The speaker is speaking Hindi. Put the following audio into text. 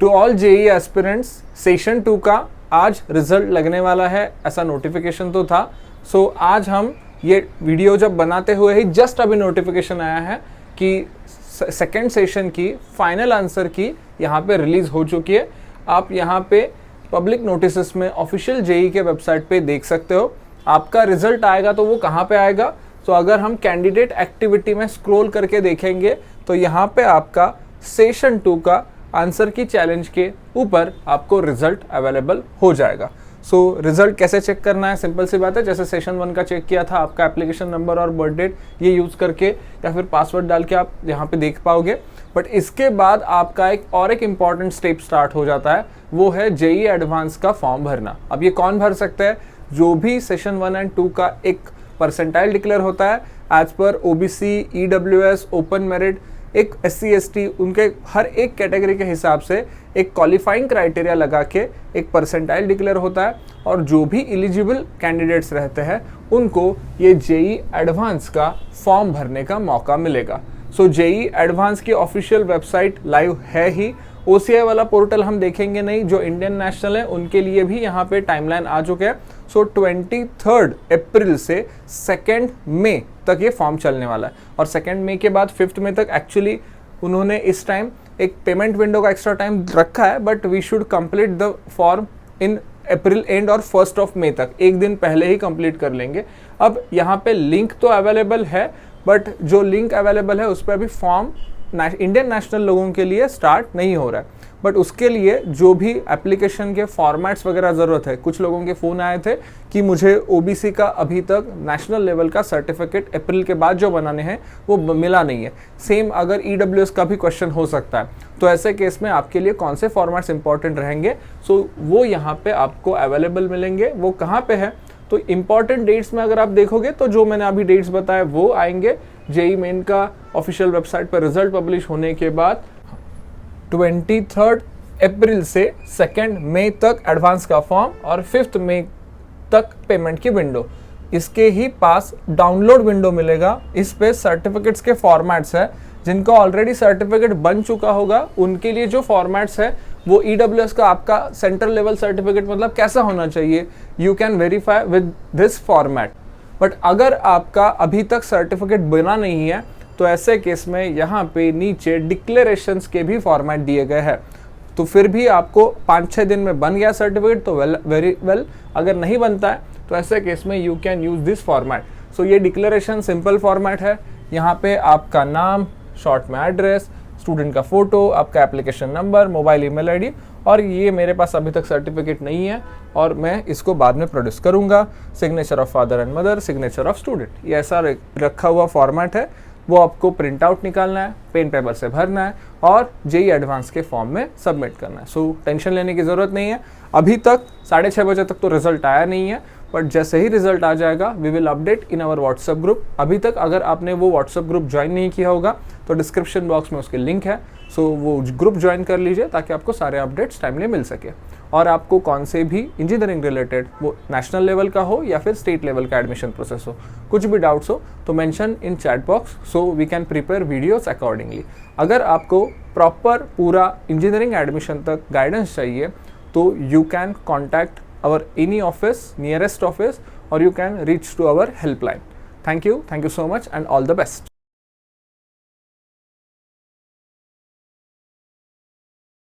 To all JEE aspirants, session 2 का आज रिजल्ट लगने वाला है, ऐसा नोटिफिकेशन तो था। सो आज हम ये वीडियो जब बनाते हुए ही जस्ट अभी नोटिफिकेशन आया है कि सेकेंड सेशन की फाइनल आंसर की यहाँ पे रिलीज हो चुकी है। आप यहाँ पे पब्लिक नोटिस में ऑफिशियल जेई के वेबसाइट पे देख सकते हो। आपका रिजल्ट आएगा तो वो कहाँ पे आएगा, तो अगर हम कैंडिडेट एक्टिविटी में स्क्रॉल करके देखेंगे तो यहाँ पे आपका सेशन 2 का आंसर की चैलेंज के ऊपर आपको रिजल्ट अवेलेबल हो जाएगा। सो रिजल्ट कैसे चेक करना है, सिंपल सी बात है, जैसे सेशन 1 का चेक किया था, आपका एप्लीकेशन नंबर और बर्थ डेट ये यूज़ करके या फिर पासवर्ड डाल के आप यहाँ पे देख पाओगे। बट इसके बाद आपका एक इम्पॉर्टेंट स्टेप स्टार्ट हो जाता है, वो है जेई एडवांस का फॉर्म भरना। अब ये कौन भर सकता है? जो भी सेशन 1 एंड 2 का एक परसेंटाइल डिक्लेयर होता है एज पर ओबीसी, ईडब्ल्यूएस, ओपन मेरिट, एक SC ST, उनके हर एक कैटेगरी के हिसाब से एक क्वालिफाइंग क्राइटेरिया लगा के एक परसेंटाइल डिक्लेयर होता है और जो भी एलिजिबल कैंडिडेट्स रहते हैं उनको ये जेई एडवांस का फॉर्म भरने का मौका मिलेगा। सो जेई एडवांस की ऑफिशियल वेबसाइट लाइव है ही। OCI वाला पोर्टल हम देखेंगे नहीं, जो इंडियन नेशनल है उनके लिए भी यहाँ पे टाइमलाइन आ चुके हैं। सो 23 अप्रैल से 2 मई तक ये फॉर्म चलने वाला है और 2 मई के बाद 5 मई तक एक्चुअली उन्होंने इस टाइम एक पेमेंट विंडो का एक्स्ट्रा टाइम रखा है, but we should complete the form in April end और 1 मई तक, एक दिन पहले ही कंप्लीट कर लेंगे। अब यहाँ पे लिंक तो अवेलेबल है, बट जो लिंक अवेलेबल है उस पर अभी फॉर्म इंडियन नेशनल लोगों के लिए स्टार्ट नहीं हो रहा है। बट उसके लिए जो भी एप्लीकेशन के फॉर्मेट्स वगैरह ज़रूरत है, कुछ लोगों के फ़ोन आए थे कि मुझे ओबीसी का अभी तक नेशनल लेवल का सर्टिफिकेट अप्रैल के बाद जो बनाने हैं वो मिला नहीं है। सेम अगर ईडब्ल्यूएस का भी क्वेश्चन हो सकता है, तो ऐसे केस में आपके लिए कौन से फॉर्मेट्स इंपॉर्टेंट रहेंगे, सो वो यहाँ पे आपको अवेलेबल मिलेंगे। वो कहाँ पे है, तो इम्पॉर्टेंट डेट्स में अगर आप देखोगे तो जो मैंने अभी डेट्स बताए वो आएंगे। जेई मेन का ऑफिशियल वेबसाइट पर रिजल्ट पब्लिश होने के बाद 23 अप्रैल से 2 मई तक एडवांस का फॉर्म और 5 मई तक पेमेंट की विंडो। इसके ही पास डाउनलोड विंडो मिलेगा, इस पे सर्टिफिकेट्स के फॉर्मेट्स है। जिनका ऑलरेडी सर्टिफिकेट बन चुका होगा उनके लिए जो फॉर्मेट्स है वो ईडब्ल्यूएस का आपका सेंट्रल लेवल सर्टिफिकेट मतलब कैसा होना चाहिए, you can verify with this format. But अगर आपका अभी तक सर्टिफिकेट बना नहीं है तो ऐसे केस में यहाँ पे नीचे डिक्लेरेशंस के भी फॉर्मेट दिए गए हैं। तो फिर भी आपको 5-6 दिन में बन गया सर्टिफिकेट तो वेरी वेल, अगर नहीं बनता है तो ऐसे केस में you can use this format. So ये डिक्लेरेशन सिंपल फॉर्मेट है। यहाँ पे आपका नाम, शॉर्ट में एड्रेस, स्टूडेंट का फोटो, आपका application number, mobile email ID, और ये मेरे पास अभी तक सर्टिफिकेट नहीं है और मैं इसको बाद में प्रोड्यूस करूँगा। Signature of father and mother, signature of student, ये ऐसा रखा हुआ फॉर्मेट है। वो आपको प्रिंट आउट निकालना है, पेन पेपर से भरना है और जेई एडवांस के फॉर्म में सबमिट करना है। सो टेंशन लेने की ज़रूरत नहीं है। अभी तक 6:30 बजे तक तो रिजल्ट आया नहीं है, बट जैसे ही रिजल्ट आ जाएगा we will update in our WhatsApp group. अभी तक अगर आपने वो व्हाट्सएप ग्रुप ज्वाइन नहीं किया होगा तो डिस्क्रिप्शन बॉक्स में उसके लिंक है। सो वो ग्रुप ज्वाइन कर लीजिए ताकि आपको सारे अपडेट्स टाइमली मिल सके। और आपको कौन से भी इंजीनियरिंग रिलेटेड, वो नेशनल लेवल का हो या फिर स्टेट लेवल का एडमिशन प्रोसेस हो, कुछ भी डाउट्स हो तो mention in chat box, so we can prepare videos accordingly. अगर आपको प्रॉपर पूरा इंजीनियरिंग एडमिशन तक गाइडेंस चाहिए तो you can contact our any office, nearest office, or you can reach to our helpline. Thank you so much and all the best.